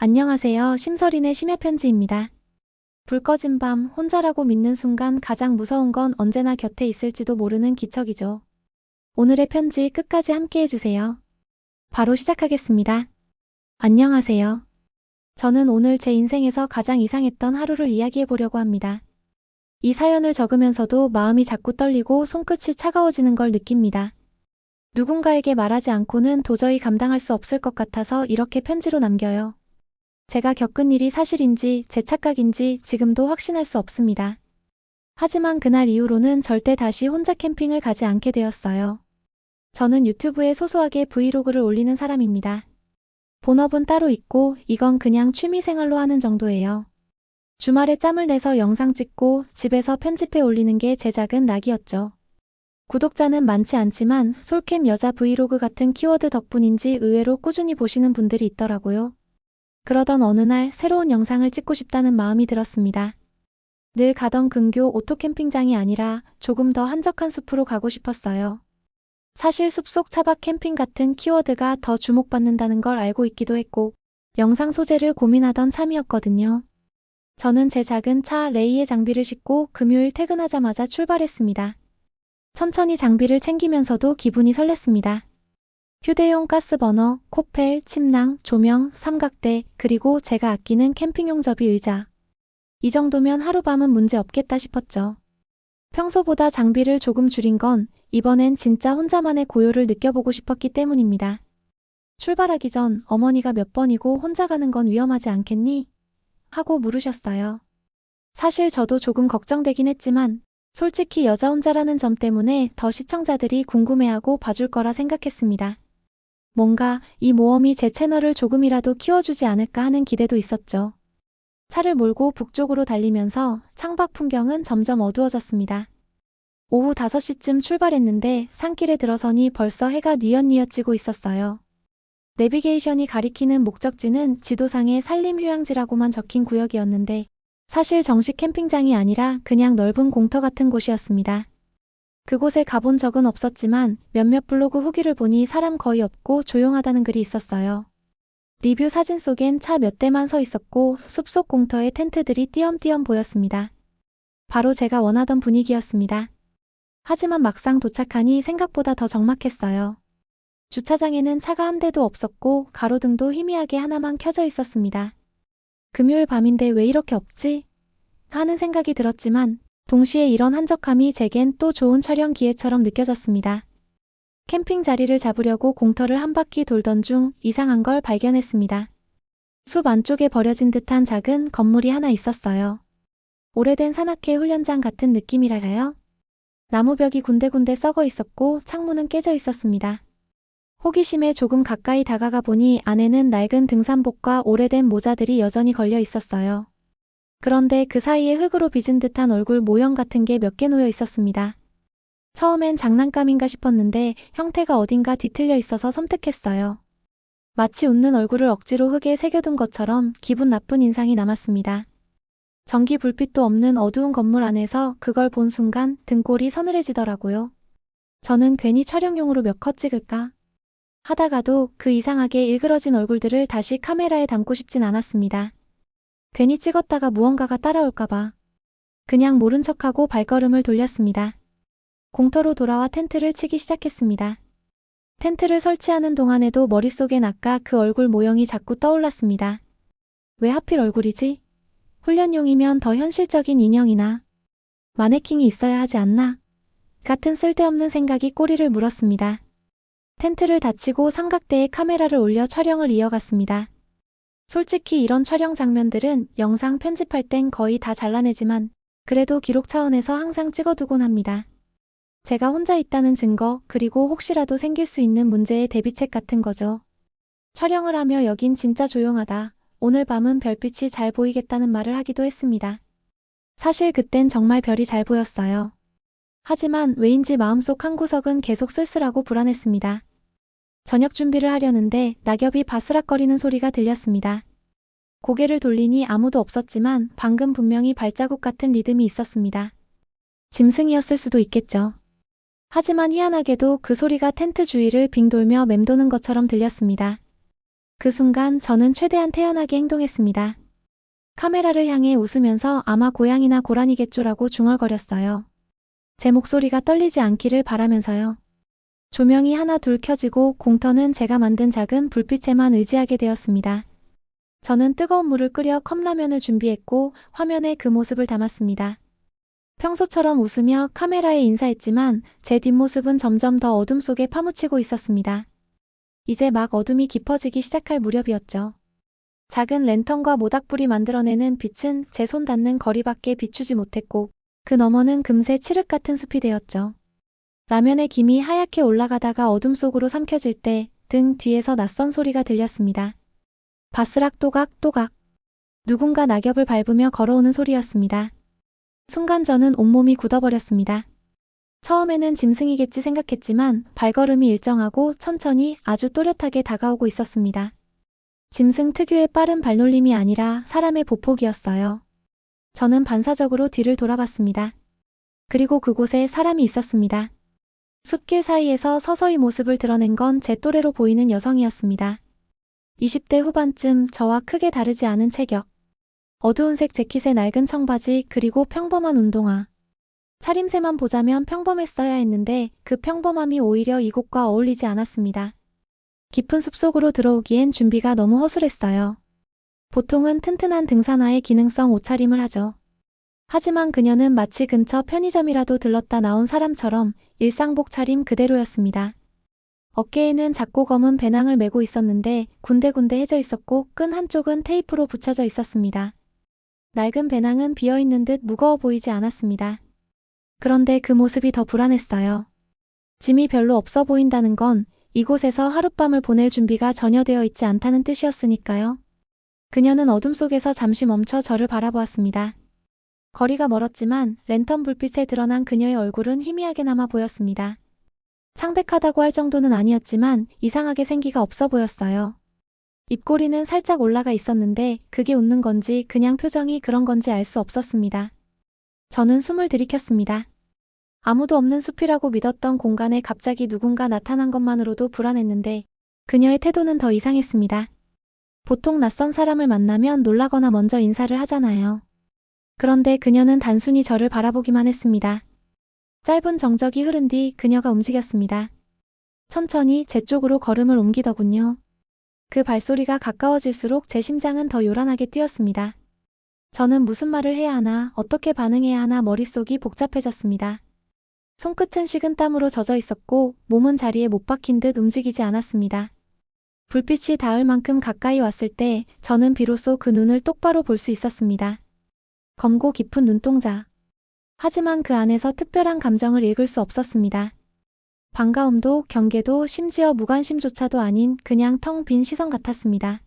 안녕하세요. 심서린의 심야편지입니다. 불 꺼진 밤, 혼자라고 믿는 순간 가장 무서운 건 언제나 곁에 있을지도 모르는 기척이죠. 오늘의 편지 끝까지 함께 해주세요. 바로 시작하겠습니다. 안녕하세요. 저는 오늘 제 인생에서 가장 이상했던 하루를 이야기해보려고 합니다. 이 사연을 적으면서도 마음이 자꾸 떨리고 손끝이 차가워지는 걸 느낍니다. 누군가에게 말하지 않고는 도저히 감당할 수 없을 것 같아서 이렇게 편지로 남겨요. 제가 겪은 일이 사실인지 제 착각인지 지금도 확신할 수 없습니다. 하지만 그날 이후로는 절대 다시 혼자 캠핑을 가지 않게 되었어요. 저는 유튜브에 소소하게 브이로그를 올리는 사람입니다. 본업은 따로 있고 이건 그냥 취미생활로 하는 정도예요. 주말에 짬을 내서 영상 찍고 집에서 편집해 올리는 게 제 작은 낙이었죠. 구독자는 많지 않지만 솔캠 여자 브이로그 같은 키워드 덕분인지 의외로 꾸준히 보시는 분들이 있더라고요. 그러던 어느 날 새로운 영상을 찍고 싶다는 마음이 들었습니다. 늘 가던 근교 오토캠핑장이 아니라 조금 더 한적한 숲으로 가고 싶었어요. 사실 숲속 차박 캠핑 같은 키워드가 더 주목받는다는 걸 알고 있기도 했고 영상 소재를 고민하던 참이었거든요. 저는 제 작은 차 레이에 장비를 싣고 금요일 퇴근하자마자 출발했습니다. 천천히 장비를 챙기면서도 기분이 설렜습니다. 휴대용 가스버너, 코펠, 침낭, 조명, 삼각대, 그리고 제가 아끼는 캠핑용 접이 의자. 이 정도면 하룻밤은 문제 없겠다 싶었죠. 평소보다 장비를 조금 줄인 건 이번엔 진짜 혼자만의 고요를 느껴보고 싶었기 때문입니다. 출발하기 전 어머니가 몇 번이고 혼자 가는 건 위험하지 않겠니? 하고 물으셨어요. 사실 저도 조금 걱정되긴 했지만 솔직히 여자 혼자라는 점 때문에 더 시청자들이 궁금해하고 봐줄 거라 생각했습니다. 뭔가 이 모험이 제 채널을 조금이라도 키워주지 않을까 하는 기대도 있었죠. 차를 몰고 북쪽으로 달리면서 창밖 풍경은 점점 어두워졌습니다. 오후 5시쯤 출발했는데 산길에 들어서니 벌써 해가 뉘엿뉘엿 지고 있었어요. 내비게이션이 가리키는 목적지는 지도상의 산림휴양지라고만 적힌 구역이었는데 사실 정식 캠핑장이 아니라 그냥 넓은 공터 같은 곳이었습니다. 그곳에 가본 적은 없었지만 몇몇 블로그 후기를 보니 사람 거의 없고 조용하다는 글이 있었어요. 리뷰 사진 속엔 차 몇 대만 서 있었고 숲속 공터에 텐트들이 띄엄띄엄 보였습니다. 바로 제가 원하던 분위기였습니다. 하지만 막상 도착하니 생각보다 더 적막했어요. 주차장에는 차가 한 대도 없었고 가로등도 희미하게 하나만 켜져 있었습니다. 금요일 밤인데 왜 이렇게 없지? 하는 생각이 들었지만 동시에 이런 한적함이 제겐 또 좋은 촬영 기회처럼 느껴졌습니다. 캠핑 자리를 잡으려고 공터를 한 바퀴 돌던 중 이상한 걸 발견했습니다. 숲 안쪽에 버려진 듯한 작은 건물이 하나 있었어요. 오래된 산악회 훈련장 같은 느낌이랄까요? 나무벽이 군데군데 썩어 있었고 창문은 깨져 있었습니다. 호기심에 조금 가까이 다가가 보니 안에는 낡은 등산복과 오래된 모자들이 여전히 걸려 있었어요. 그런데 그 사이에 흙으로 빚은 듯한 얼굴 모형 같은 게 몇 개 놓여 있었습니다. 처음엔 장난감인가 싶었는데 형태가 어딘가 뒤틀려 있어서 섬뜩했어요. 마치 웃는 얼굴을 억지로 흙에 새겨둔 것처럼 기분 나쁜 인상이 남았습니다. 전기 불빛도 없는 어두운 건물 안에서 그걸 본 순간 등골이 서늘해지더라고요. 저는 괜히 촬영용으로 몇 컷 찍을까 하다가도 그 이상하게 일그러진 얼굴들을 다시 카메라에 담고 싶진 않았습니다. 괜히 찍었다가 무언가가 따라올까봐. 그냥 모른 척하고 발걸음을 돌렸습니다. 공터로 돌아와 텐트를 치기 시작했습니다. 텐트를 설치하는 동안에도 머릿속엔 아까 그 얼굴 모형이 자꾸 떠올랐습니다. 왜 하필 얼굴이지? 훈련용이면 더 현실적인 인형이나 마네킹이 있어야 하지 않나? 같은 쓸데없는 생각이 꼬리를 물었습니다. 텐트를 닫히고 삼각대에 카메라를 올려 촬영을 이어갔습니다. 솔직히 이런 촬영 장면들은 영상 편집할 땐 거의 다 잘라내지만 그래도 기록 차원에서 항상 찍어두곤 합니다. 제가 혼자 있다는 증거, 그리고 혹시라도 생길 수 있는 문제의 대비책 같은 거죠. 촬영을 하며 여긴 진짜 조용하다. 오늘 밤은 별빛이 잘 보이겠다는 말을 하기도 했습니다. 사실 그땐 정말 별이 잘 보였어요. 하지만 왜인지 마음속 한 구석은 계속 쓸쓸하고 불안했습니다. 저녁 준비를 하려는데 낙엽이 바스락거리는 소리가 들렸습니다. 고개를 돌리니 아무도 없었지만 방금 분명히 발자국 같은 리듬이 있었습니다. 짐승이었을 수도 있겠죠. 하지만 희한하게도 그 소리가 텐트 주위를 빙 돌며 맴도는 것처럼 들렸습니다. 그 순간 저는 최대한 태연하게 행동했습니다. 카메라를 향해 웃으면서 아마 고양이나 고라니겠죠라고 중얼거렸어요. 제 목소리가 떨리지 않기를 바라면서요. 조명이 하나 둘 켜지고 공터는 제가 만든 작은 불빛에만 의지하게 되었습니다. 저는 뜨거운 물을 끓여 컵라면을 준비했고 화면에 그 모습을 담았습니다. 평소처럼 웃으며 카메라에 인사했지만 제 뒷모습은 점점 더 어둠 속에 파묻히고 있었습니다. 이제 막 어둠이 깊어지기 시작할 무렵이었죠. 작은 랜턴과 모닥불이 만들어내는 빛은 제 손 닿는 거리밖에 비추지 못했고 그 너머는 금세 칠흑 같은 숲이 되었죠. 라면의 김이 하얗게 올라가다가 어둠 속으로 삼켜질 때 등 뒤에서 낯선 소리가 들렸습니다. 바스락 또각또각. 누군가 낙엽을 밟으며 걸어오는 소리였습니다. 순간 저는 온몸이 굳어버렸습니다. 처음에는 짐승이겠지 생각했지만 발걸음이 일정하고 천천히 아주 또렷하게 다가오고 있었습니다. 짐승 특유의 빠른 발놀림이 아니라 사람의 보폭이었어요. 저는 반사적으로 뒤를 돌아봤습니다. 그리고 그곳에 사람이 있었습니다. 숲길 사이에서 서서히 모습을 드러낸 건 제 또래로 보이는 여성이었습니다. 20대 후반쯤 저와 크게 다르지 않은 체격. 어두운색 재킷에 낡은 청바지 그리고 평범한 운동화. 차림새만 보자면 평범했어야 했는데 그 평범함이 오히려 이곳과 어울리지 않았습니다. 깊은 숲속으로 들어오기엔 준비가 너무 허술했어요. 보통은 튼튼한 등산화에 기능성 옷차림을 하죠. 하지만 그녀는 마치 근처 편의점이라도 들렀다 나온 사람처럼 일상복 차림 그대로였습니다. 어깨에는 작고 검은 배낭을 메고 있었는데 군데군데 해져 있었고 끈 한쪽은 테이프로 붙여져 있었습니다. 낡은 배낭은 비어있는 듯 무거워 보이지 않았습니다. 그런데 그 모습이 더 불안했어요. 짐이 별로 없어 보인다는 건 이곳에서 하룻밤을 보낼 준비가 전혀 되어 있지 않다는 뜻이었으니까요. 그녀는 어둠 속에서 잠시 멈춰 저를 바라보았습니다. 거리가 멀었지만 랜턴 불빛에 드러난 그녀의 얼굴은 희미하게 남아 보였습니다. 창백하다고 할 정도는 아니었지만 이상하게 생기가 없어 보였어요. 입꼬리는 살짝 올라가 있었는데 그게 웃는 건지 그냥 표정이 그런 건지 알 수 없었습니다. 저는 숨을 들이켰습니다. 아무도 없는 숲이라고 믿었던 공간에 갑자기 누군가 나타난 것만으로도 불안했는데 그녀의 태도는 더 이상했습니다. 보통 낯선 사람을 만나면 놀라거나 먼저 인사를 하잖아요. 그런데 그녀는 단순히 저를 바라보기만 했습니다. 짧은 정적이 흐른 뒤 그녀가 움직였습니다. 천천히 제 쪽으로 걸음을 옮기더군요. 그 발소리가 가까워질수록 제 심장은 더 요란하게 뛰었습니다. 저는 무슨 말을 해야 하나, 어떻게 반응해야 하나 머릿속이 복잡해졌습니다. 손끝은 식은 땀으로 젖어 있었고 몸은 자리에 못 박힌 듯 움직이지 않았습니다. 불빛이 닿을 만큼 가까이 왔을 때 저는 비로소 그 눈을 똑바로 볼 수 있었습니다. 검고 깊은 눈동자. 하지만 그 안에서 특별한 감정을 읽을 수 없었습니다. 반가움도 경계도 심지어 무관심조차도 아닌 그냥 텅 빈 시선 같았습니다.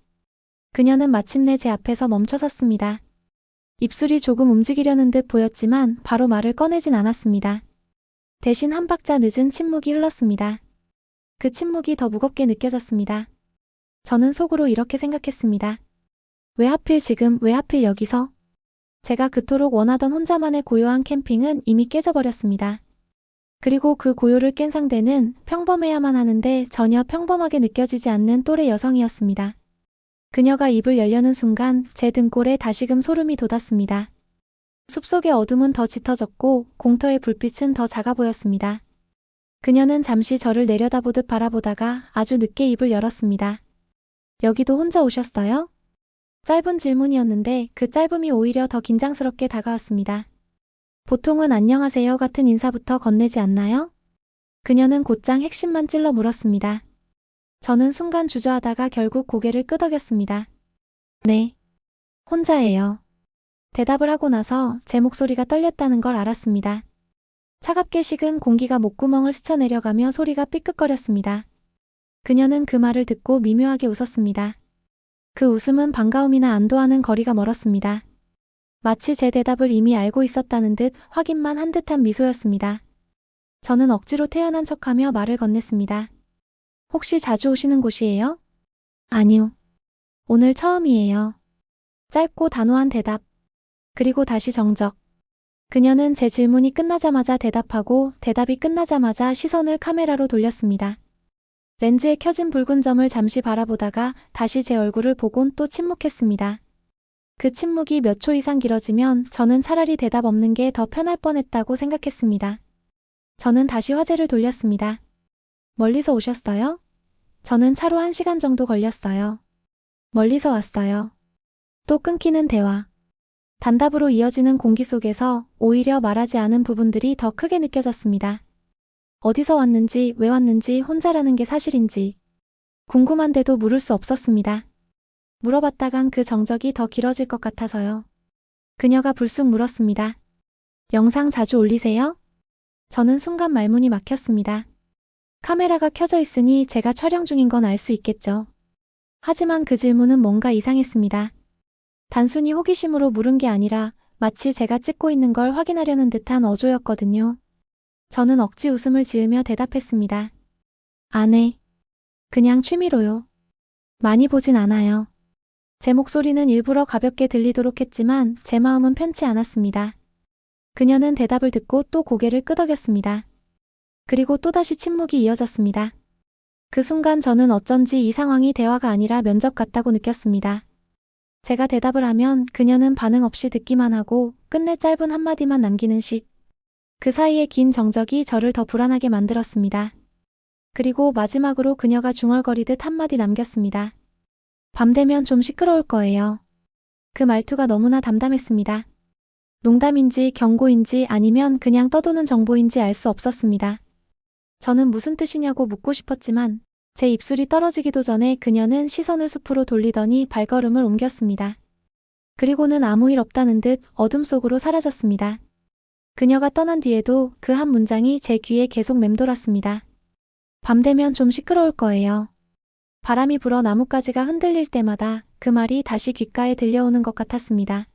그녀는 마침내 제 앞에서 멈춰섰습니다. 입술이 조금 움직이려는 듯 보였지만 바로 말을 꺼내진 않았습니다. 대신 한 박자 늦은 침묵이 흘렀습니다. 그 침묵이 더 무겁게 느껴졌습니다. 저는 속으로 이렇게 생각했습니다. 왜 하필 지금, 왜 하필 여기서? 제가 그토록 원하던 혼자만의 고요한 캠핑은 이미 깨져버렸습니다. 그리고 그 고요를 깬 상대는 평범해야만 하는데 전혀 평범하게 느껴지지 않는 또래 여성이었습니다. 그녀가 입을 열려는 순간 제 등골에 다시금 소름이 돋았습니다. 숲속의 어둠은 더 짙어졌고 공터의 불빛은 더 작아 보였습니다. 그녀는 잠시 저를 내려다보듯 바라보다가 아주 늦게 입을 열었습니다. 여기도 혼자 오셨어요? 짧은 질문이었는데 그 짧음이 오히려 더 긴장스럽게 다가왔습니다. 보통은 안녕하세요 같은 인사부터 건네지 않나요? 그녀는 곧장 핵심만 찔러 물었습니다. 저는 순간 주저하다가 결국 고개를 끄덕였습니다. 네. 혼자예요. 대답을 하고 나서 제 목소리가 떨렸다는 걸 알았습니다. 차갑게 식은 공기가 목구멍을 스쳐내려가며 소리가 삐끗거렸습니다. 그녀는 그 말을 듣고 미묘하게 웃었습니다. 그 웃음은 반가움이나 안도와는 거리가 멀었습니다. 마치 제 대답을 이미 알고 있었다는 듯 확인만 한 듯한 미소였습니다. 저는 억지로 태연한 척하며 말을 건넸습니다. 혹시 자주 오시는 곳이에요? 아니요. 오늘 처음이에요. 짧고 단호한 대답. 그리고 다시 정적. 그녀는 제 질문이 끝나자마자 대답하고 대답이 끝나자마자 시선을 카메라로 돌렸습니다. 렌즈에 켜진 붉은 점을 잠시 바라보다가 다시 제 얼굴을 보곤 또 침묵했습니다. 그 침묵이 몇 초 이상 길어지면 저는 차라리 대답 없는 게 더 편할 뻔했다고 생각했습니다. 저는 다시 화제를 돌렸습니다. 멀리서 오셨어요? 저는 차로 1시간 정도 걸렸어요. 멀리서 왔어요. 또 끊기는 대화. 단답으로 이어지는 공기 속에서 오히려 말하지 않은 부분들이 더 크게 느껴졌습니다. 어디서 왔는지, 왜 왔는지, 혼자라는 게 사실인지 궁금한데도 물을 수 없었습니다. 물어봤다간 그 정적이 더 길어질 것 같아서요. 그녀가 불쑥 물었습니다. 영상 자주 올리세요? 저는 순간 말문이 막혔습니다. 카메라가 켜져 있으니 제가 촬영 중인 건 알 수 있겠죠. 하지만 그 질문은 뭔가 이상했습니다. 단순히 호기심으로 물은 게 아니라 마치 제가 찍고 있는 걸 확인하려는 듯한 어조였거든요. 저는 억지 웃음을 지으며 대답했습니다. 안 해. 그냥 취미로요. 많이 보진 않아요. 제 목소리는 일부러 가볍게 들리도록 했지만 제 마음은 편치 않았습니다. 그녀는 대답을 듣고 또 고개를 끄덕였습니다. 그리고 또다시 침묵이 이어졌습니다. 그 순간 저는 어쩐지 이 상황이 대화가 아니라 면접 같다고 느꼈습니다. 제가 대답을 하면 그녀는 반응 없이 듣기만 하고 끝내 짧은 한마디만 남기는 식. 그 사이에 긴 정적이 저를 더 불안하게 만들었습니다. 그리고 마지막으로 그녀가 중얼거리듯 한마디 남겼습니다. 밤 되면 좀 시끄러울 거예요. 그 말투가 너무나 담담했습니다. 농담인지 경고인지 아니면 그냥 떠도는 정보인지 알 수 없었습니다. 저는 무슨 뜻이냐고 묻고 싶었지만 제 입술이 떨어지기도 전에 그녀는 시선을 숲으로 돌리더니 발걸음을 옮겼습니다. 그리고는 아무 일 없다는 듯 어둠 속으로 사라졌습니다. 그녀가 떠난 뒤에도 그 한 문장이 제 귀에 계속 맴돌았습니다. 밤 되면 좀 시끄러울 거예요. 바람이 불어 나뭇가지가 흔들릴 때마다 그 말이 다시 귓가에 들려오는 것 같았습니다.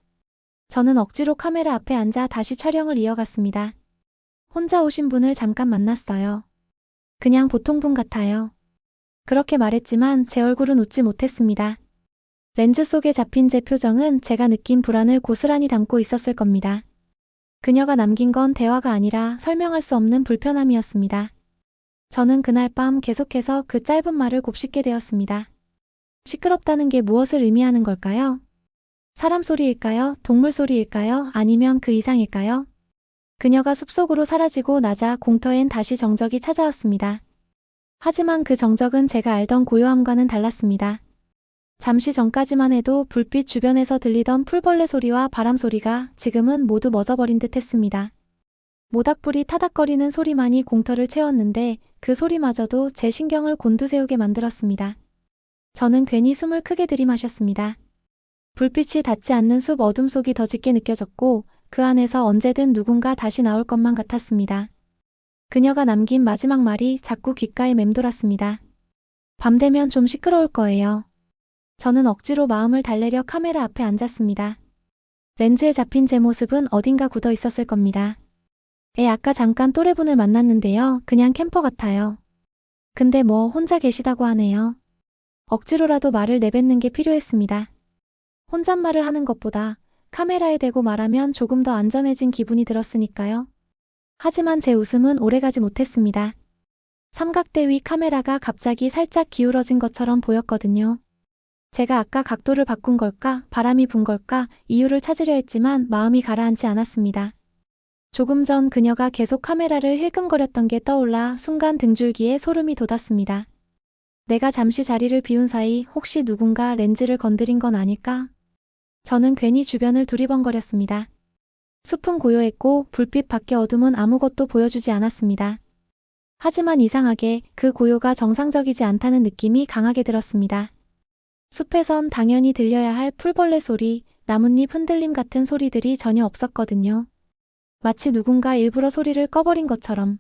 저는 억지로 카메라 앞에 앉아 다시 촬영을 이어갔습니다. 혼자 오신 분을 잠깐 만났어요. 그냥 보통 분 같아요. 그렇게 말했지만 제 얼굴은 웃지 못했습니다. 렌즈 속에 잡힌 제 표정은 제가 느낀 불안을 고스란히 담고 있었을 겁니다. 그녀가 남긴 건 대화가 아니라 설명할 수 없는 불편함이었습니다. 저는 그날 밤 계속해서 그 짧은 말을 곱씹게 되었습니다. 시끄럽다는 게 무엇을 의미하는 걸까요? 사람 소리일까요? 동물 소리일까요? 아니면 그 이상일까요? 그녀가 숲속으로 사라지고 나자 공터엔 다시 정적이 찾아왔습니다. 하지만 그 정적은 제가 알던 고요함과는 달랐습니다. 잠시 전까지만 해도 불빛 주변에서 들리던 풀벌레 소리와 바람 소리가 지금은 모두 멎어버린 듯 했습니다. 모닥불이 타닥거리는 소리만이 공터를 채웠는데 그 소리마저도 제 신경을 곤두세우게 만들었습니다. 저는 괜히 숨을 크게 들이마셨습니다. 불빛이 닿지 않는 숲 어둠 속이 더 짙게 느껴졌고 그 안에서 언제든 누군가 다시 나올 것만 같았습니다. 그녀가 남긴 마지막 말이 자꾸 귓가에 맴돌았습니다. 밤 되면 좀 시끄러울 거예요. 저는 억지로 마음을 달래려 카메라 앞에 앉았습니다. 렌즈에 잡힌 제 모습은 어딘가 굳어 있었을 겁니다. 아까 잠깐 또래분을 만났는데요. 그냥 캠퍼 같아요. 근데 뭐 혼자 계시다고 하네요. 억지로라도 말을 내뱉는 게 필요했습니다. 혼잣말을 하는 것보다 카메라에 대고 말하면 조금 더 안전해진 기분이 들었으니까요. 하지만 제 웃음은 오래가지 못했습니다. 삼각대 위 카메라가 갑자기 살짝 기울어진 것처럼 보였거든요. 제가 아까 각도를 바꾼 걸까, 바람이 분 걸까, 이유를 찾으려 했지만 마음이 가라앉지 않았습니다. 조금 전 그녀가 계속 카메라를 힐끔거렸던 게 떠올라 순간 등줄기에 소름이 돋았습니다. 내가 잠시 자리를 비운 사이 혹시 누군가 렌즈를 건드린 건 아닐까? 저는 괜히 주변을 두리번거렸습니다. 숲은 고요했고 불빛 밖의 어둠은 아무것도 보여주지 않았습니다. 하지만 이상하게 그 고요가 정상적이지 않다는 느낌이 강하게 들었습니다. 숲에선 당연히 들려야 할 풀벌레 소리, 나뭇잎 흔들림 같은 소리들이 전혀 없었거든요. 마치 누군가 일부러 소리를 꺼버린 것처럼.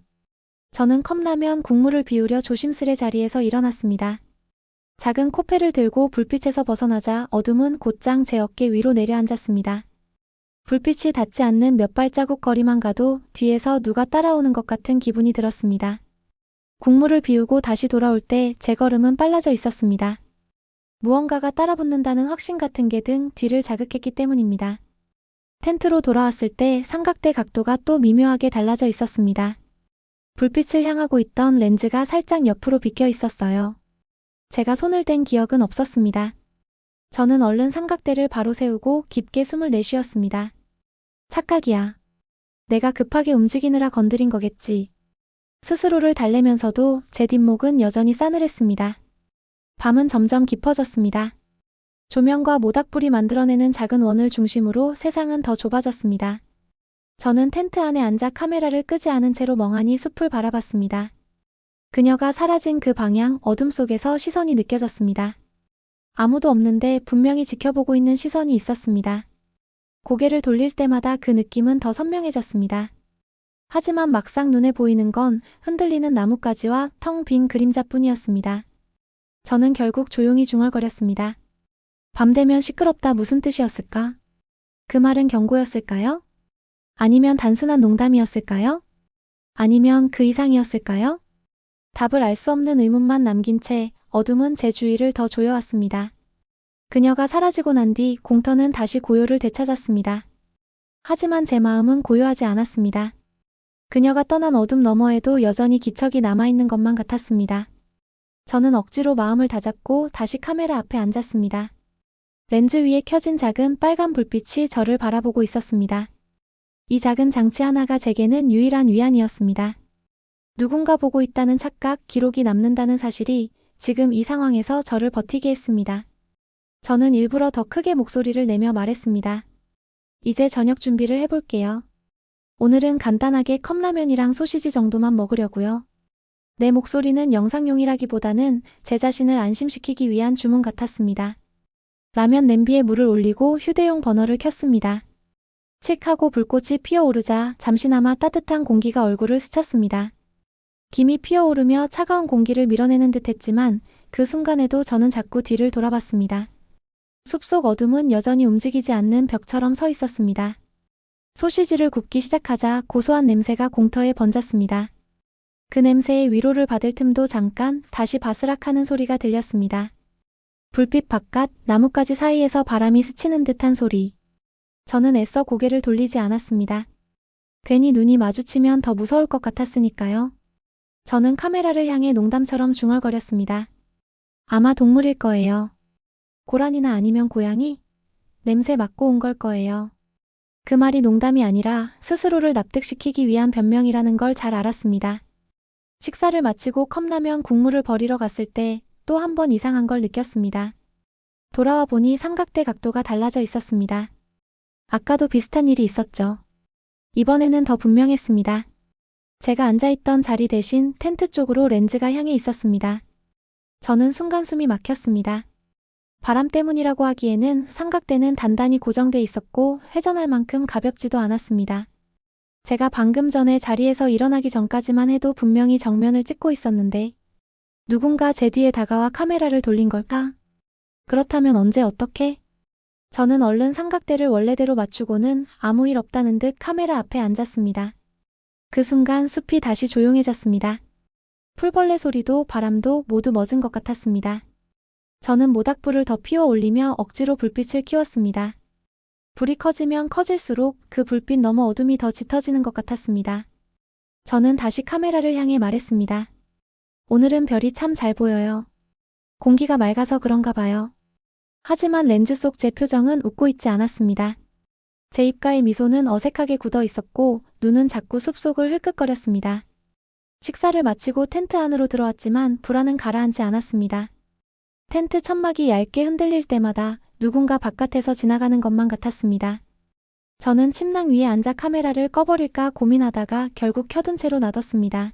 저는 컵라면 국물을 비우려 조심스레 자리에서 일어났습니다. 작은 코펠을 들고 불빛에서 벗어나자 어둠은 곧장 제 어깨 위로 내려앉았습니다. 불빛이 닿지 않는 몇 발자국 거리만 가도 뒤에서 누가 따라오는 것 같은 기분이 들었습니다. 국물을 비우고 다시 돌아올 때 제 걸음은 빨라져 있었습니다. 무언가가 따라붙는다는 확신 같은 게 등 뒤를 자극했기 때문입니다. 텐트로 돌아왔을 때 삼각대 각도가 또 미묘하게 달라져 있었습니다. 불빛을 향하고 있던 렌즈가 살짝 옆으로 비껴 있었어요. 제가 손을 댄 기억은 없었습니다. 저는 얼른 삼각대를 바로 세우고 깊게 숨을 내쉬었습니다. 착각이야. 내가 급하게 움직이느라 건드린 거겠지. 스스로를 달래면서도 제 뒷목은 여전히 싸늘했습니다. 밤은 점점 깊어졌습니다. 조명과 모닥불이 만들어내는 작은 원을 중심으로 세상은 더 좁아졌습니다. 저는 텐트 안에 앉아 카메라를 끄지 않은 채로 멍하니 숲을 바라봤습니다. 그녀가 사라진 그 방향, 어둠 속에서 시선이 느껴졌습니다. 아무도 없는데 분명히 지켜보고 있는 시선이 있었습니다. 고개를 돌릴 때마다 그 느낌은 더 선명해졌습니다. 하지만 막상 눈에 보이는 건 흔들리는 나뭇가지와 텅 빈 그림자뿐이었습니다. 저는 결국 조용히 중얼거렸습니다. 밤 되면 시끄럽다 무슨 뜻이었을까? 그 말은 경고였을까요? 아니면 단순한 농담이었을까요? 아니면 그 이상이었을까요? 답을 알 수 없는 의문만 남긴 채 어둠은 제 주위를 더 조여왔습니다. 그녀가 사라지고 난 뒤 공터는 다시 고요를 되찾았습니다. 하지만 제 마음은 고요하지 않았습니다. 그녀가 떠난 어둠 너머에도 여전히 기척이 남아있는 것만 같았습니다. 저는 억지로 마음을 다잡고 다시 카메라 앞에 앉았습니다. 렌즈 위에 켜진 작은 빨간 불빛이 저를 바라보고 있었습니다. 이 작은 장치 하나가 제게는 유일한 위안이었습니다. 누군가 보고 있다는 착각, 기록이 남는다는 사실이 지금 이 상황에서 저를 버티게 했습니다. 저는 일부러 더 크게 목소리를 내며 말했습니다. 이제 저녁 준비를 해볼게요. 오늘은 간단하게 컵라면이랑 소시지 정도만 먹으려고요. 내 목소리는 영상용이라기보다는 제 자신을 안심시키기 위한 주문 같았습니다. 라면 냄비에 물을 올리고 휴대용 버너를 켰습니다. 칙 하고 불꽃이 피어오르자 잠시나마 따뜻한 공기가 얼굴을 스쳤습니다. 김이 피어오르며 차가운 공기를 밀어내는 듯 했지만 그 순간에도 저는 자꾸 뒤를 돌아봤습니다. 숲속 어둠은 여전히 움직이지 않는 벽처럼 서 있었습니다. 소시지를 굽기 시작하자 고소한 냄새가 공터에 번졌습니다. 그 냄새에 위로를 받을 틈도 잠깐 다시 바스락하는 소리가 들렸습니다. 불빛 바깥 나뭇가지 사이에서 바람이 스치는 듯한 소리. 저는 애써 고개를 돌리지 않았습니다. 괜히 눈이 마주치면 더 무서울 것 같았으니까요. 저는 카메라를 향해 농담처럼 중얼거렸습니다. 아마 동물일 거예요. 고라니나 아니면 고양이? 냄새 맡고 온 걸 거예요. 그 말이 농담이 아니라 스스로를 납득시키기 위한 변명이라는 걸 잘 알았습니다. 식사를 마치고 컵라면 국물을 버리러 갔을 때 또 한 번 이상한 걸 느꼈습니다. 돌아와 보니 삼각대 각도가 달라져 있었습니다. 아까도 비슷한 일이 있었죠. 이번에는 더 분명했습니다. 제가 앉아있던 자리 대신 텐트 쪽으로 렌즈가 향해 있었습니다. 저는 순간 숨이 막혔습니다. 바람 때문이라고 하기에는 삼각대는 단단히 고정돼 있었고 회전할 만큼 가볍지도 않았습니다. 제가 방금 전에 자리에서 일어나기 전까지만 해도 분명히 정면을 찍고 있었는데 누군가 제 뒤에 다가와 카메라를 돌린 걸까? 그렇다면 언제 어떻게? 저는 얼른 삼각대를 원래대로 맞추고는 아무 일 없다는 듯 카메라 앞에 앉았습니다. 그 순간 숲이 다시 조용해졌습니다. 풀벌레 소리도 바람도 모두 멎은 것 같았습니다. 저는 모닥불을 더 피워 올리며 억지로 불빛을 키웠습니다. 불이 커지면 커질수록 그 불빛 너머 어둠이 더 짙어지는 것 같았습니다. 저는 다시 카메라를 향해 말했습니다. 오늘은 별이 참 잘 보여요. 공기가 맑아서 그런가 봐요. 하지만 렌즈 속 제 표정은 웃고 있지 않았습니다. 제 입가의 미소는 어색하게 굳어 있었고 눈은 자꾸 숲속을 흘끗거렸습니다. 식사를 마치고 텐트 안으로 들어왔지만 불안은 가라앉지 않았습니다. 텐트 천막이 얇게 흔들릴 때마다 누군가 바깥에서 지나가는 것만 같았습니다. 저는 침낭 위에 앉아 카메라를 꺼버릴까 고민하다가 결국 켜둔 채로 놔뒀습니다.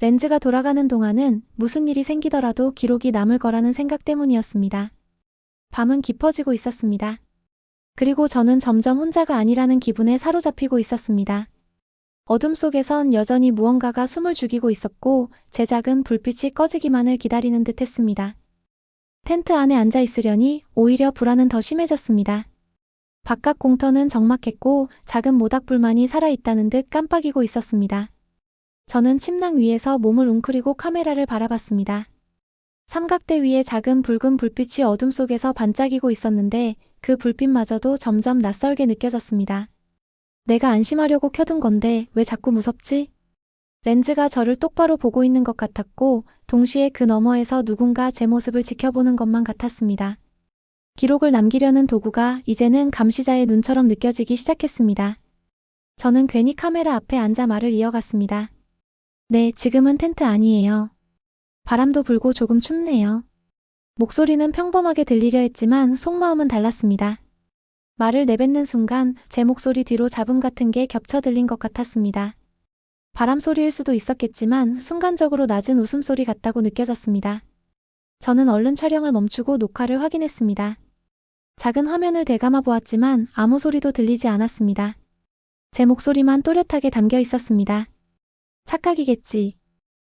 렌즈가 돌아가는 동안은 무슨 일이 생기더라도 기록이 남을 거라는 생각 때문이었습니다. 밤은 깊어지고 있었습니다. 그리고 저는 점점 혼자가 아니라는 기분에 사로잡히고 있었습니다. 어둠 속에선 여전히 무언가가 숨을 죽이고 있었고 제 작은 불빛이 꺼지기만을 기다리는 듯 했습니다. 텐트 안에 앉아 있으려니 오히려 불안은 더 심해졌습니다. 바깥 공터는 적막했고 작은 모닥불만이 살아있다는 듯 깜빡이고 있었습니다. 저는 침낭 위에서 몸을 웅크리고 카메라를 바라봤습니다. 삼각대 위에 작은 붉은 불빛이 어둠 속에서 반짝이고 있었는데 그 불빛마저도 점점 낯설게 느껴졌습니다. 내가 안심하려고 켜둔 건데 왜 자꾸 무섭지? 렌즈가 저를 똑바로 보고 있는 것 같았고, 동시에 그 너머에서 누군가 제 모습을 지켜보는 것만 같았습니다. 기록을 남기려는 도구가 이제는 감시자의 눈처럼 느껴지기 시작했습니다. 저는 괜히 카메라 앞에 앉아 말을 이어갔습니다. 네, 지금은 텐트 아니에요. 바람도 불고 조금 춥네요. 목소리는 평범하게 들리려 했지만 속마음은 달랐습니다. 말을 내뱉는 순간 제 목소리 뒤로 잡음 같은 게 겹쳐 들린 것 같았습니다. 바람 소리일 수도 있었겠지만 순간적으로 낮은 웃음소리 같다고 느껴졌습니다. 저는 얼른 촬영을 멈추고 녹화를 확인했습니다. 작은 화면을 되감아 보았지만 아무 소리도 들리지 않았습니다. 제 목소리만 또렷하게 담겨 있었습니다. 착각이겠지.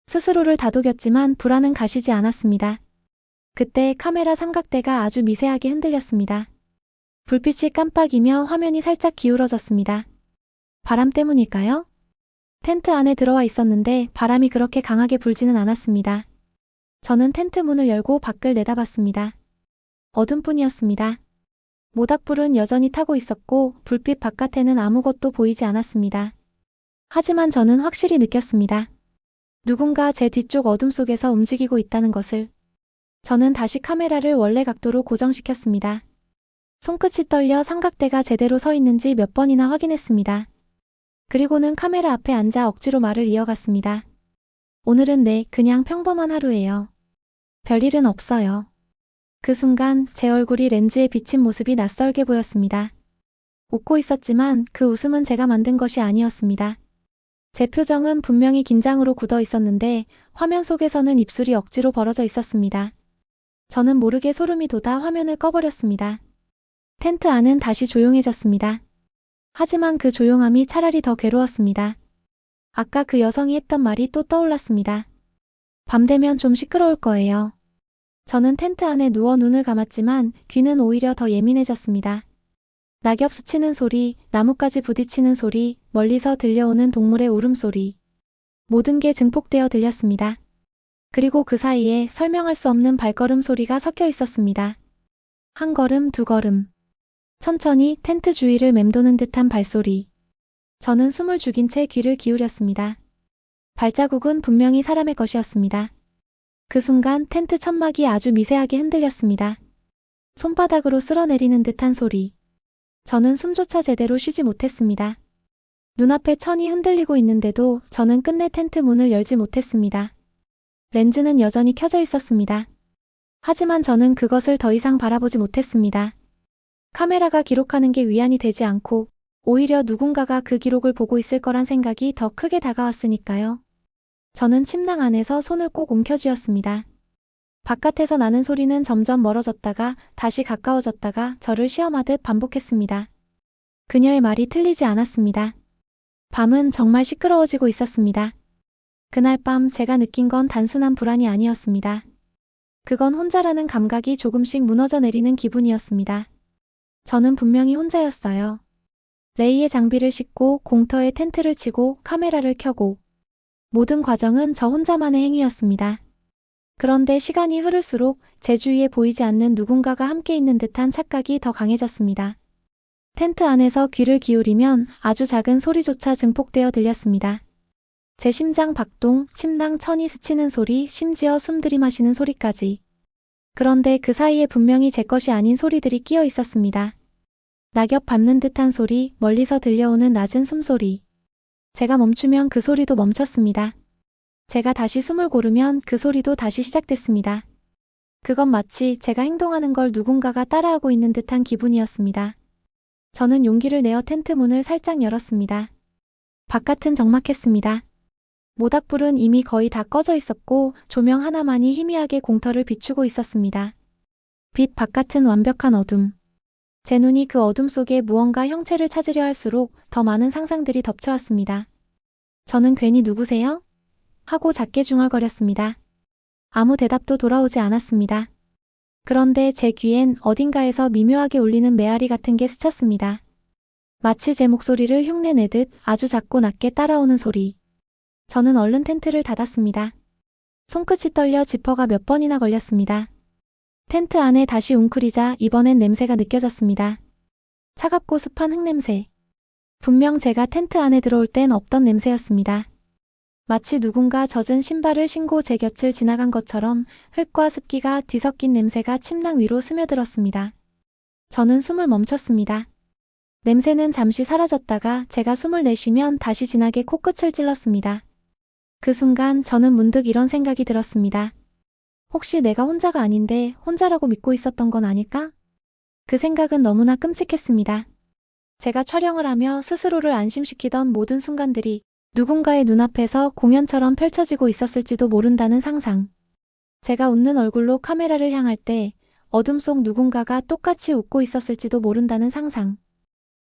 스스로를 다독였지만 불안은 가시지 않았습니다. 그때 카메라 삼각대가 아주 미세하게 흔들렸습니다. 불빛이 깜빡이며 화면이 살짝 기울어졌습니다. 바람 때문일까요? 텐트 안에 들어와 있었는데 바람이 그렇게 강하게 불지는 않았습니다. 저는 텐트 문을 열고 밖을 내다봤습니다. 어둠뿐이었습니다. 모닥불은 여전히 타고 있었고 불빛 바깥에는 아무것도 보이지 않았습니다. 하지만 저는 확실히 느꼈습니다. 누군가 제 뒤쪽 어둠 속에서 움직이고 있다는 것을. 저는 다시 카메라를 원래 각도로 고정시켰습니다. 손끝이 떨려 삼각대가 제대로 서 있는지 몇 번이나 확인했습니다. 그리고는 카메라 앞에 앉아 억지로 말을 이어갔습니다. 오늘은 그냥 평범한 하루예요. 별일은 없어요. 그 순간 제 얼굴이 렌즈에 비친 모습이 낯설게 보였습니다. 웃고 있었지만 그 웃음은 제가 만든 것이 아니었습니다. 제 표정은 분명히 긴장으로 굳어 있었는데 화면 속에서는 입술이 억지로 벌어져 있었습니다. 저는 모르게 소름이 돋아 화면을 꺼버렸습니다. 텐트 안은 다시 조용해졌습니다. 하지만 그 조용함이 차라리 더 괴로웠습니다. 아까 그 여성이 했던 말이 또 떠올랐습니다. 밤 되면 좀 시끄러울 거예요. 저는 텐트 안에 누워 눈을 감았지만 귀는 오히려 더 예민해졌습니다. 낙엽 스치는 소리, 나뭇가지 부딪히는 소리, 멀리서 들려오는 동물의 울음소리. 모든 게 증폭되어 들렸습니다. 그리고 그 사이에 설명할 수 없는 발걸음 소리가 섞여 있었습니다. 한 걸음, 두 걸음. 천천히 텐트 주위를 맴도는 듯한 발소리. 저는 숨을 죽인 채 귀를 기울였습니다. 발자국은 분명히 사람의 것이었습니다. 그 순간 텐트 천막이 아주 미세하게 흔들렸습니다. 손바닥으로 쓸어내리는 듯한 소리. 저는 숨조차 제대로 쉬지 못했습니다. 눈앞에 천이 흔들리고 있는데도 저는 끝내 텐트 문을 열지 못했습니다. 렌즈는 여전히 켜져 있었습니다. 하지만 저는 그것을 더 이상 바라보지 못했습니다. 카메라가 기록하는 게 위안이 되지 않고 오히려 누군가가 그 기록을 보고 있을 거란 생각이 더 크게 다가왔으니까요. 저는 침낭 안에서 손을 꼭 움켜쥐었습니다. 바깥에서 나는 소리는 점점 멀어졌다가 다시 가까워졌다가 저를 시험하듯 반복했습니다. 그녀의 말이 틀리지 않았습니다. 밤은 정말 시끄러워지고 있었습니다. 그날 밤 제가 느낀 건 단순한 불안이 아니었습니다. 그건 혼자라는 감각이 조금씩 무너져 내리는 기분이었습니다. 저는 분명히 혼자였어요. 레이의 장비를 싣고 공터에 텐트를 치고 카메라를 켜고 모든 과정은 저 혼자만의 행위였습니다. 그런데 시간이 흐를수록 제 주위에 보이지 않는 누군가가 함께 있는 듯한 착각이 더 강해졌습니다. 텐트 안에서 귀를 기울이면 아주 작은 소리조차 증폭되어 들렸습니다. 제 심장 박동, 침낭 천이 스치는 소리, 심지어 숨 들이마시는 소리까지. 그런데 그 사이에 분명히 제 것이 아닌 소리들이 끼어 있었습니다. 낙엽 밟는 듯한 소리, 멀리서 들려오는 낮은 숨소리. 제가 멈추면 그 소리도 멈췄습니다. 제가 다시 숨을 고르면 그 소리도 다시 시작됐습니다. 그건 마치 제가 행동하는 걸 누군가가 따라하고 있는 듯한 기분이었습니다. 저는 용기를 내어 텐트 문을 살짝 열었습니다. 바깥은 적막했습니다. 모닥불은 이미 거의 다 꺼져 있었고 조명 하나만이 희미하게 공터를 비추고 있었습니다. 빛 바깥은 완벽한 어둠. 제 눈이 그 어둠 속에 무언가 형체를 찾으려 할수록 더 많은 상상들이 덮쳐왔습니다. 저는 괜히 누구세요? 하고 작게 중얼거렸습니다. 아무 대답도 돌아오지 않았습니다. 그런데 제 귀엔 어딘가에서 미묘하게 울리는 메아리 같은 게 스쳤습니다. 마치 제 목소리를 흉내내듯 아주 작고 낮게 따라오는 소리. 저는 얼른 텐트를 닫았습니다. 손끝이 떨려 지퍼가 몇 번이나 걸렸습니다. 텐트 안에 다시 웅크리자 이번엔 냄새가 느껴졌습니다. 차갑고 습한 흙냄새. 분명 제가 텐트 안에 들어올 땐 없던 냄새였습니다. 마치 누군가 젖은 신발을 신고 제 곁을 지나간 것처럼 흙과 습기가 뒤섞인 냄새가 침낭 위로 스며들었습니다. 저는 숨을 멈췄습니다. 냄새는 잠시 사라졌다가 제가 숨을 내쉬면 다시 진하게 코끝을 찔렀습니다. 그 순간 저는 문득 이런 생각이 들었습니다. 혹시 내가 혼자가 아닌데 혼자라고 믿고 있었던 건 아닐까? 그 생각은 너무나 끔찍했습니다. 제가 촬영을 하며 스스로를 안심시키던 모든 순간들이 누군가의 눈앞에서 공연처럼 펼쳐지고 있었을지도 모른다는 상상. 제가 웃는 얼굴로 카메라를 향할 때 어둠 속 누군가가 똑같이 웃고 있었을지도 모른다는 상상.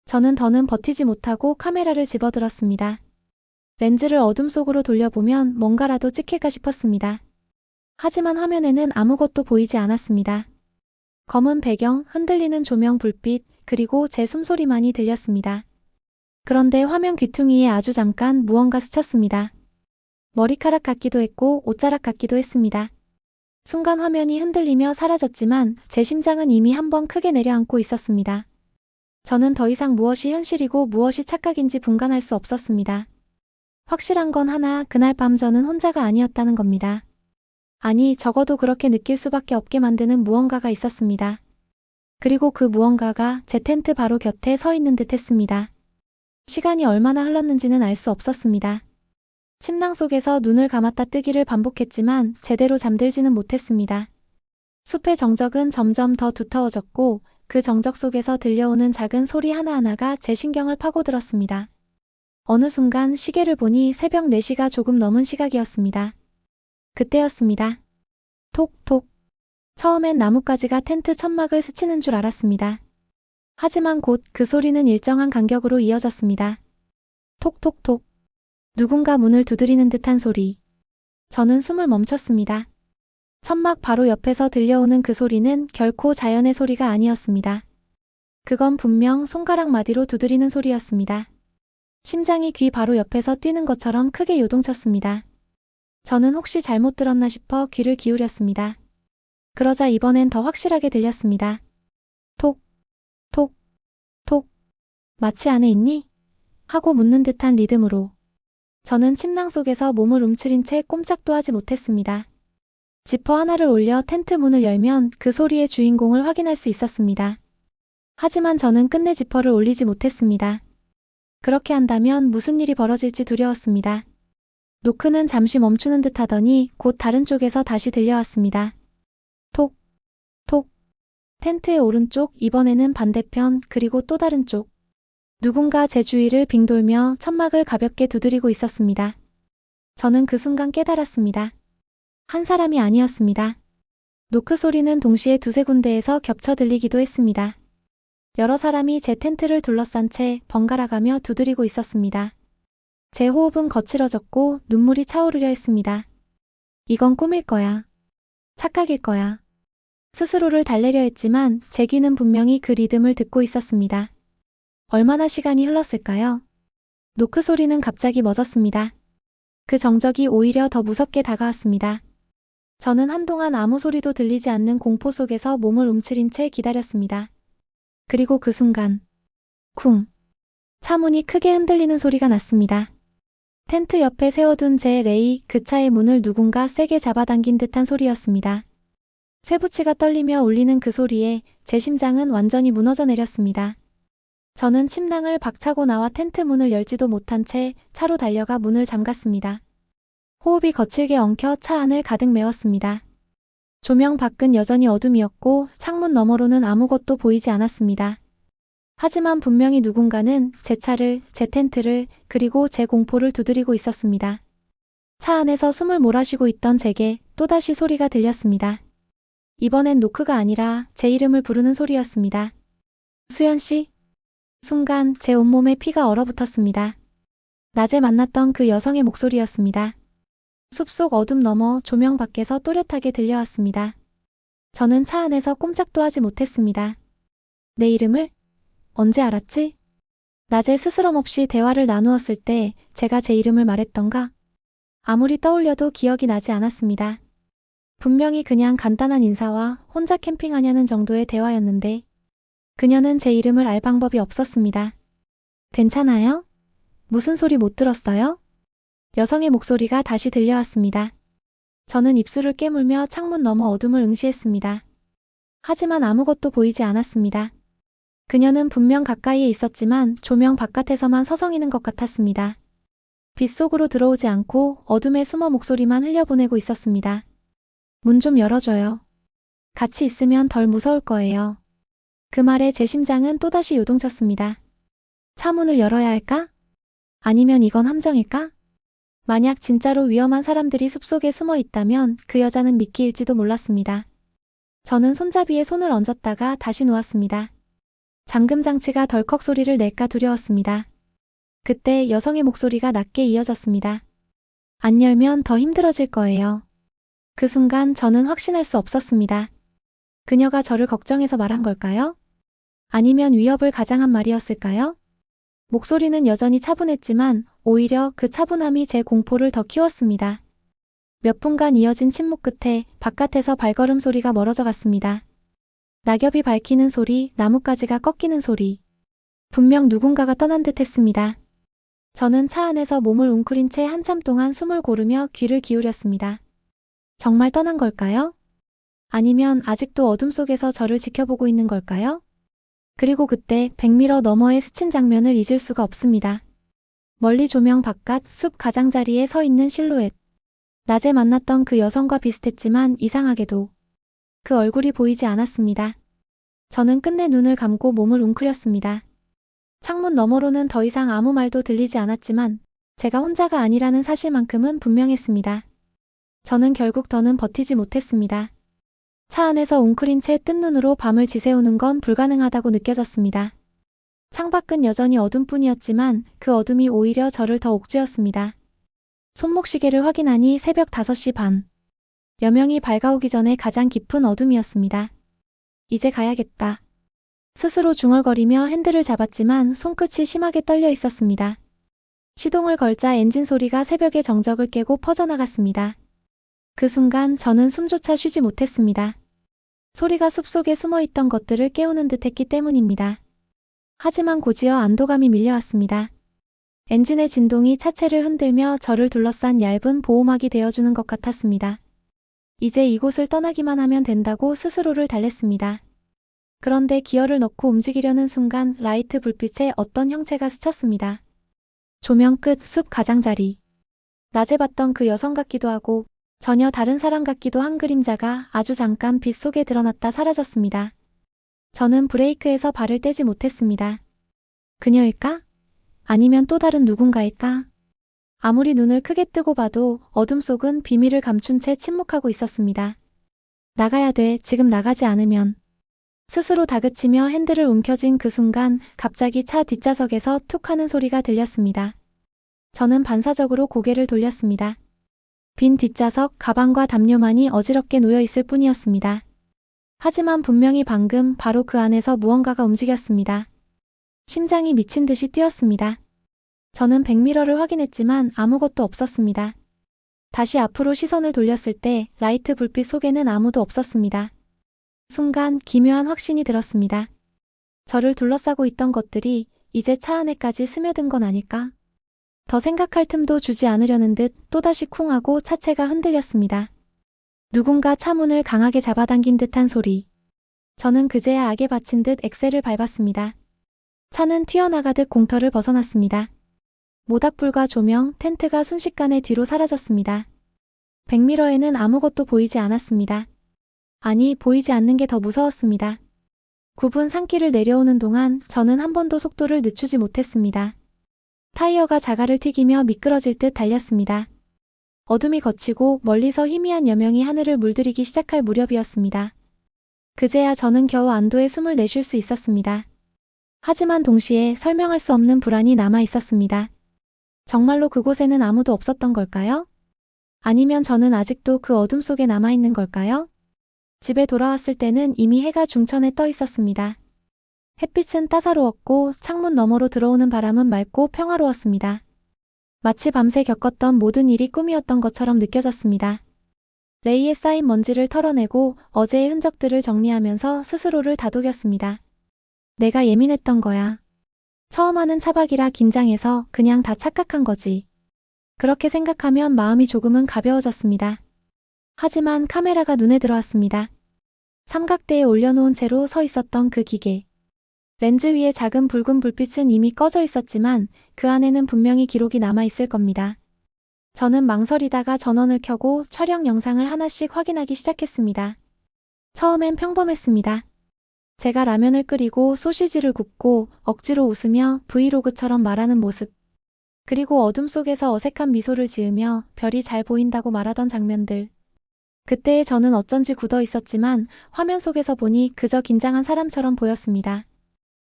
저는 더는 버티지 못하고 카메라를 집어들었습니다. 렌즈를 어둠 속으로 돌려보면 뭔가라도 찍힐까 싶었습니다. 하지만 화면에는 아무것도 보이지 않았습니다. 검은 배경, 흔들리는 조명 불빛, 그리고 제 숨소리만이 들렸습니다. 그런데 화면 귀퉁이에 아주 잠깐 무언가 스쳤습니다. 머리카락 같기도 했고 옷자락 같기도 했습니다. 순간 화면이 흔들리며 사라졌지만 제 심장은 이미 한번 크게 내려앉고 있었습니다. 저는 더 이상 무엇이 현실이고 무엇이 착각인지 분간할 수 없었습니다. 확실한 건 하나, 그날 밤 저는 혼자가 아니었다는 겁니다. 아니, 적어도 그렇게 느낄 수밖에 없게 만드는 무언가가 있었습니다. 그리고 그 무언가가 제 텐트 바로 곁에 서 있는 듯 했습니다. 시간이 얼마나 흘렀는지는 알 수 없었습니다. 침낭 속에서 눈을 감았다 뜨기를 반복했지만 제대로 잠들지는 못했습니다. 숲의 정적은 점점 더 두터워졌고 그 정적 속에서 들려오는 작은 소리 하나하나가 제 신경을 파고들었습니다. 어느 순간 시계를 보니 새벽 4시가 조금 넘은 시각이었습니다. 그때였습니다. 톡톡. 처음엔 나뭇가지가 텐트 천막을 스치는 줄 알았습니다. 하지만 곧 그 소리는 일정한 간격으로 이어졌습니다. 톡톡톡. 누군가 문을 두드리는 듯한 소리. 저는 숨을 멈췄습니다. 천막 바로 옆에서 들려오는 그 소리는 결코 자연의 소리가 아니었습니다. 그건 분명 손가락 마디로 두드리는 소리였습니다. 심장이 귀 바로 옆에서 뛰는 것처럼 크게 요동쳤습니다. 저는 혹시 잘못 들었나 싶어 귀를 기울였습니다. 그러자 이번엔 더 확실하게 들렸습니다. 톡, 톡, 톡. 마치 안에 있니? 하고 묻는 듯한 리듬으로. 저는 침낭 속에서 몸을 움츠린 채 꼼짝도 하지 못했습니다. 지퍼 하나를 올려 텐트 문을 열면 그 소리의 주인공을 확인할 수 있었습니다. 하지만 저는 끝내 지퍼를 올리지 못했습니다. 그렇게 한다면 무슨 일이 벌어질지 두려웠습니다. 노크는 잠시 멈추는 듯 하더니 곧 다른 쪽에서 다시 들려왔습니다. 톡, 톡. 텐트의 오른쪽, 이번에는 반대편, 그리고 또 다른 쪽. 누군가 제 주위를 빙돌며 천막을 가볍게 두드리고 있었습니다. 저는 그 순간 깨달았습니다. 한 사람이 아니었습니다. 노크 소리는 동시에 두세 군데에서 겹쳐 들리기도 했습니다. 여러 사람이 제 텐트를 둘러싼 채 번갈아가며 두드리고 있었습니다. 제 호흡은 거칠어졌고 눈물이 차오르려 했습니다. 이건 꿈일 거야. 착각일 거야. 스스로를 달래려 했지만 제 귀는 분명히 그 리듬을 듣고 있었습니다. 얼마나 시간이 흘렀을까요? 노크 소리는 갑자기 멎었습니다. 그 정적이 오히려 더 무섭게 다가왔습니다. 저는 한동안 아무 소리도 들리지 않는 공포 속에서 몸을 움츠린 채 기다렸습니다. 그리고 그 순간 쿵! 차문이 크게 흔들리는 소리가 났습니다. 텐트 옆에 세워둔 제 레이, 그 차의 문을 누군가 세게 잡아당긴 듯한 소리였습니다. 쇠붙이가 떨리며 울리는 그 소리에 제 심장은 완전히 무너져 내렸습니다. 저는 침낭을 박차고 나와 텐트 문을 열지도 못한 채 차로 달려가 문을 잠갔습니다. 호흡이 거칠게 엉켜 차 안을 가득 메웠습니다. 조명 밖은 여전히 어둠이었고 창문 너머로는 아무것도 보이지 않았습니다. 하지만 분명히 누군가는 제 차를, 제 텐트를, 그리고 제 공포를 두드리고 있었습니다. 차 안에서 숨을 몰아쉬고 있던 제게 또다시 소리가 들렸습니다. 이번엔 노크가 아니라 제 이름을 부르는 소리였습니다. 수연 씨? 순간 제 온몸에 피가 얼어붙었습니다. 낮에 만났던 그 여성의 목소리였습니다. 숲속 어둠 너머 조명 밖에서 또렷하게 들려왔습니다. 저는 차 안에서 꼼짝도 하지 못했습니다. 내 이름을? 언제 알았지? 낮에 스스럼 없이 대화를 나누었을 때 제가 제 이름을 말했던가? 아무리 떠올려도 기억이 나지 않았습니다. 분명히 그냥 간단한 인사와 혼자 캠핑하냐는 정도의 대화였는데 그녀는 제 이름을 알 방법이 없었습니다. 괜찮아요? 무슨 소리 못 들었어요? 여성의 목소리가 다시 들려왔습니다. 저는 입술을 깨물며 창문 너머 어둠을 응시했습니다. 하지만 아무것도 보이지 않았습니다. 그녀는 분명 가까이에 있었지만 조명 바깥에서만 서성이는 것 같았습니다. 빛 속으로 들어오지 않고 어둠에 숨어 목소리만 흘려보내고 있었습니다. 문 좀 열어줘요. 같이 있으면 덜 무서울 거예요. 그 말에 제 심장은 또다시 요동쳤습니다. 차 문을 열어야 할까? 아니면 이건 함정일까? 만약 진짜로 위험한 사람들이 숲속에 숨어 있다면 그 여자는 미끼일지도 몰랐습니다. 저는 손잡이에 손을 얹었다가 다시 놓았습니다. 잠금 장치가 덜컥 소리를 낼까 두려웠습니다. 그때 여성의 목소리가 낮게 이어졌습니다. 안 열면 더 힘들어질 거예요. 그 순간 저는 확신할 수 없었습니다. 그녀가 저를 걱정해서 말한 걸까요? 아니면 위협을 가장한 말이었을까요? 목소리는 여전히 차분했지만 오히려 그 차분함이 제 공포를 더 키웠습니다. 몇 분간 이어진 침묵 끝에 바깥에서 발걸음 소리가 멀어져 갔습니다. 낙엽이 밝히는 소리, 나뭇가지가 꺾이는 소리. 분명 누군가가 떠난 듯 했습니다. 저는 차 안에서 몸을 웅크린 채 한참 동안 숨을 고르며 귀를 기울였습니다. 정말 떠난 걸까요? 아니면 아직도 어둠 속에서 저를 지켜보고 있는 걸까요? 그리고 그때 백미러 너머에 스친 장면을 잊을 수가 없습니다. 멀리 조명 바깥 숲 가장자리에 서 있는 실루엣. 낮에 만났던 그 여성과 비슷했지만 이상하게도 그 얼굴이 보이지 않았습니다. 저는 끝내 눈을 감고 몸을 웅크렸습니다. 창문 너머로는 더 이상 아무 말도 들리지 않았지만 제가 혼자가 아니라는 사실만큼은 분명했습니다. 저는 결국 더는 버티지 못했습니다. 차 안에서 웅크린 채 뜬 눈으로 밤을 지새우는 건 불가능하다고 느껴졌습니다. 창밖은 여전히 어둠뿐이었지만 그 어둠이 오히려 저를 더 옥죄었습니다. 손목시계를 확인하니 새벽 5시 반. 여명이 밝아오기 전에 가장 깊은 어둠이었습니다. 이제 가야겠다. 스스로 중얼거리며 핸들을 잡았지만 손끝이 심하게 떨려 있었습니다. 시동을 걸자 엔진 소리가 새벽의 정적을 깨고 퍼져나갔습니다. 그 순간 저는 숨조차 쉬지 못했습니다. 소리가 숲속에 숨어있던 것들을 깨우는 듯했기 때문입니다. 하지만 곧이어 안도감이 밀려왔습니다. 엔진의 진동이 차체를 흔들며 저를 둘러싼 얇은 보호막이 되어주는 것 같았습니다. 이제 이곳을 떠나기만 하면 된다고 스스로를 달랬습니다. 그런데 기어를 넣고 움직이려는 순간 라이트 불빛에 어떤 형체가 스쳤습니다. 조명 끝 숲 가장자리. 낮에 봤던 그 여성 같기도 하고 전혀 다른 사람 같기도 한 그림자가 아주 잠깐 빛 속에 드러났다 사라졌습니다. 저는 브레이크에서 발을 떼지 못했습니다. 그녀일까? 아니면 또 다른 누군가일까? 아무리 눈을 크게 뜨고 봐도 어둠 속은 비밀을 감춘 채 침묵하고 있었습니다. 나가야 돼, 지금 나가지 않으면. 스스로 다그치며 핸들을 움켜쥔 그 순간 갑자기 차 뒷좌석에서 툭 하는 소리가 들렸습니다. 저는 반사적으로 고개를 돌렸습니다. 빈 뒷좌석, 가방과 담요만이 어지럽게 놓여 있을 뿐이었습니다. 하지만 분명히 방금 바로 그 안에서 무언가가 움직였습니다. 심장이 미친 듯이 뛰었습니다. 저는 백미러를 확인했지만 아무것도 없었습니다. 다시 앞으로 시선을 돌렸을 때 라이트 불빛 속에는 아무도 없었습니다. 순간 기묘한 확신이 들었습니다. 저를 둘러싸고 있던 것들이 이제 차 안에까지 스며든 건 아닐까? 더 생각할 틈도 주지 않으려는 듯 또다시 쿵 하고 차체가 흔들렸습니다. 누군가 차문을 강하게 잡아당긴 듯한 소리. 저는 그제야 악에 바친 듯 엑셀을 밟았습니다. 차는 튀어나가듯 공터를 벗어났습니다. 모닥불과 조명, 텐트가 순식간에 뒤로 사라졌습니다. 백미러에는 아무것도 보이지 않았습니다. 아니, 보이지 않는 게 더 무서웠습니다. 굽은 산길을 내려오는 동안 저는 한 번도 속도를 늦추지 못했습니다. 타이어가 자갈을 튀기며 미끄러질 듯 달렸습니다. 어둠이 걷히고 멀리서 희미한 여명이 하늘을 물들이기 시작할 무렵이었습니다. 그제야 저는 겨우 안도의 숨을 내쉴 수 있었습니다. 하지만 동시에 설명할 수 없는 불안이 남아 있었습니다. 정말로 그곳에는 아무도 없었던 걸까요? 아니면 저는 아직도 그 어둠 속에 남아있는 걸까요? 집에 돌아왔을 때는 이미 해가 중천에 떠 있었습니다. 햇빛은 따사로웠고 창문 너머로 들어오는 바람은 맑고 평화로웠습니다. 마치 밤새 겪었던 모든 일이 꿈이었던 것처럼 느껴졌습니다. 레이에 쌓인 먼지를 털어내고 어제의 흔적들을 정리하면서 스스로를 다독였습니다. 내가 예민했던 거야. 처음 하는 차박이라 긴장해서 그냥 다 착각한 거지. 그렇게 생각하면 마음이 조금은 가벼워졌습니다. 하지만 카메라가 눈에 들어왔습니다. 삼각대에 올려놓은 채로 서 있었던 그 기계. 렌즈 위에 작은 붉은 불빛은 이미 꺼져 있었지만 그 안에는 분명히 기록이 남아있을 겁니다. 저는 망설이다가 전원을 켜고 촬영 영상을 하나씩 확인하기 시작했습니다. 처음엔 평범했습니다. 제가 라면을 끓이고 소시지를 굽고 억지로 웃으며 브이로그처럼 말하는 모습. 그리고 어둠 속에서 어색한 미소를 지으며 별이 잘 보인다고 말하던 장면들. 그때의 저는 어쩐지 굳어 있었지만 화면 속에서 보니 그저 긴장한 사람처럼 보였습니다.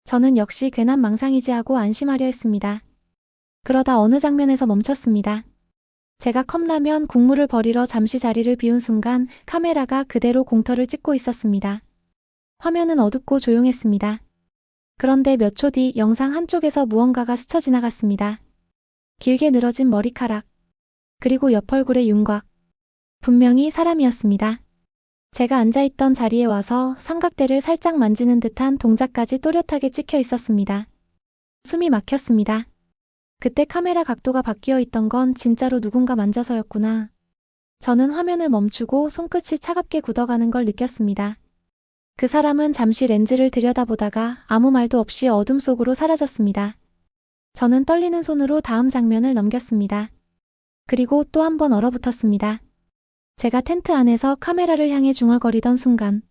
저는 역시 괜한 망상이지 하고 안심하려 했습니다. 그러다 어느 장면에서 멈췄습니다. 제가 컵라면 국물을 버리러 잠시 자리를 비운 순간 카메라가 그대로 공터를 찍고 있었습니다. 화면은 어둡고 조용했습니다. 그런데 몇 초 뒤 영상 한쪽에서 무언가가 스쳐 지나갔습니다. 길게 늘어진 머리카락, 그리고 옆 얼굴의 윤곽. 분명히 사람이었습니다. 제가 앉아있던 자리에 와서 삼각대를 살짝 만지는 듯한 동작까지 또렷하게 찍혀 있었습니다. 숨이 막혔습니다. 그때 카메라 각도가 바뀌어 있던 건 진짜로 누군가 만져서였구나. 저는 화면을 멈추고 손끝이 차갑게 굳어가는 걸 느꼈습니다. 그 사람은 잠시 렌즈를 들여다보다가 아무 말도 없이 어둠 속으로 사라졌습니다. 저는 떨리는 손으로 다음 장면을 넘겼습니다. 그리고 또 한 번 얼어붙었습니다. 제가 텐트 안에서 카메라를 향해 중얼거리던 순간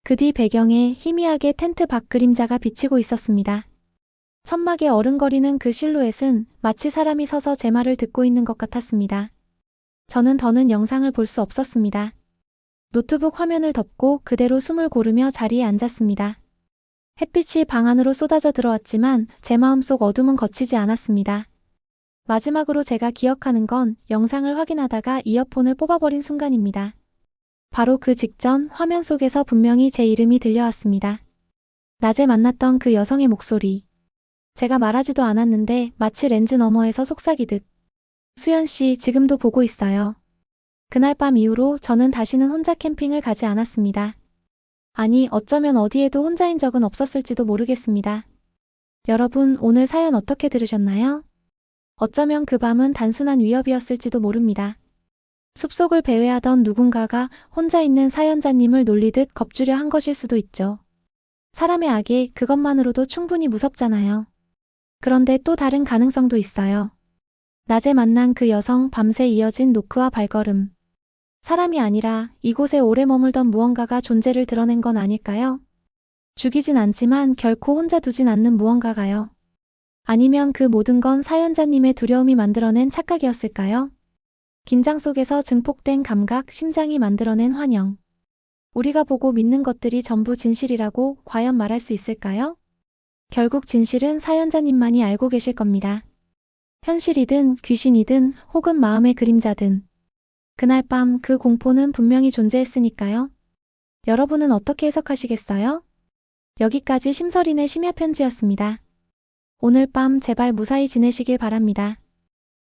그 뒤 배경에 희미하게 텐트 밖 그림자가 비치고 있었습니다. 천막에 어른거리는 그 실루엣은 마치 사람이 서서 제 말을 듣고 있는 것 같았습니다. 저는 더는 영상을 볼 수 없었습니다. 노트북 화면을 덮고 그대로 숨을 고르며 자리에 앉았습니다. 햇빛이 방 안으로 쏟아져 들어왔지만 제 마음속 어둠은 걷히지 않았습니다. 마지막으로 제가 기억하는 건 영상을 확인하다가 이어폰을 뽑아버린 순간입니다. 바로 그 직전 화면 속에서 분명히 제 이름이 들려왔습니다. 낮에 만났던 그 여성의 목소리. 제가 말하지도 않았는데 마치 렌즈 너머에서 속삭이듯. 수연 씨, 지금도 보고 있어요. 그날 밤 이후로 저는 다시는 혼자 캠핑을 가지 않았습니다. 아니, 어쩌면 어디에도 혼자인 적은 없었을지도 모르겠습니다. 여러분, 오늘 사연 어떻게 들으셨나요? 어쩌면 그 밤은 단순한 위협이었을지도 모릅니다. 숲속을 배회하던 누군가가 혼자 있는 사연자님을 놀리듯 겁주려 한 것일 수도 있죠. 사람의 악에 그것만으로도 충분히 무섭잖아요. 그런데 또 다른 가능성도 있어요. 낮에 만난 그 여성, 밤새 이어진 노크와 발걸음. 사람이 아니라 이곳에 오래 머물던 무언가가 존재를 드러낸 건 아닐까요? 죽이진 않지만 결코 혼자 두진 않는 무언가가요. 아니면 그 모든 건 사연자님의 두려움이 만들어낸 착각이었을까요? 긴장 속에서 증폭된 감각, 심장이 만들어낸 환영. 우리가 보고 믿는 것들이 전부 진실이라고 과연 말할 수 있을까요? 결국 진실은 사연자님만이 알고 계실 겁니다. 현실이든 귀신이든 혹은 마음의 그림자든. 그날 밤 그 공포는 분명히 존재했으니까요. 여러분은 어떻게 해석하시겠어요? 여기까지 심서린의 심야편지였습니다. 오늘 밤 제발 무사히 지내시길 바랍니다.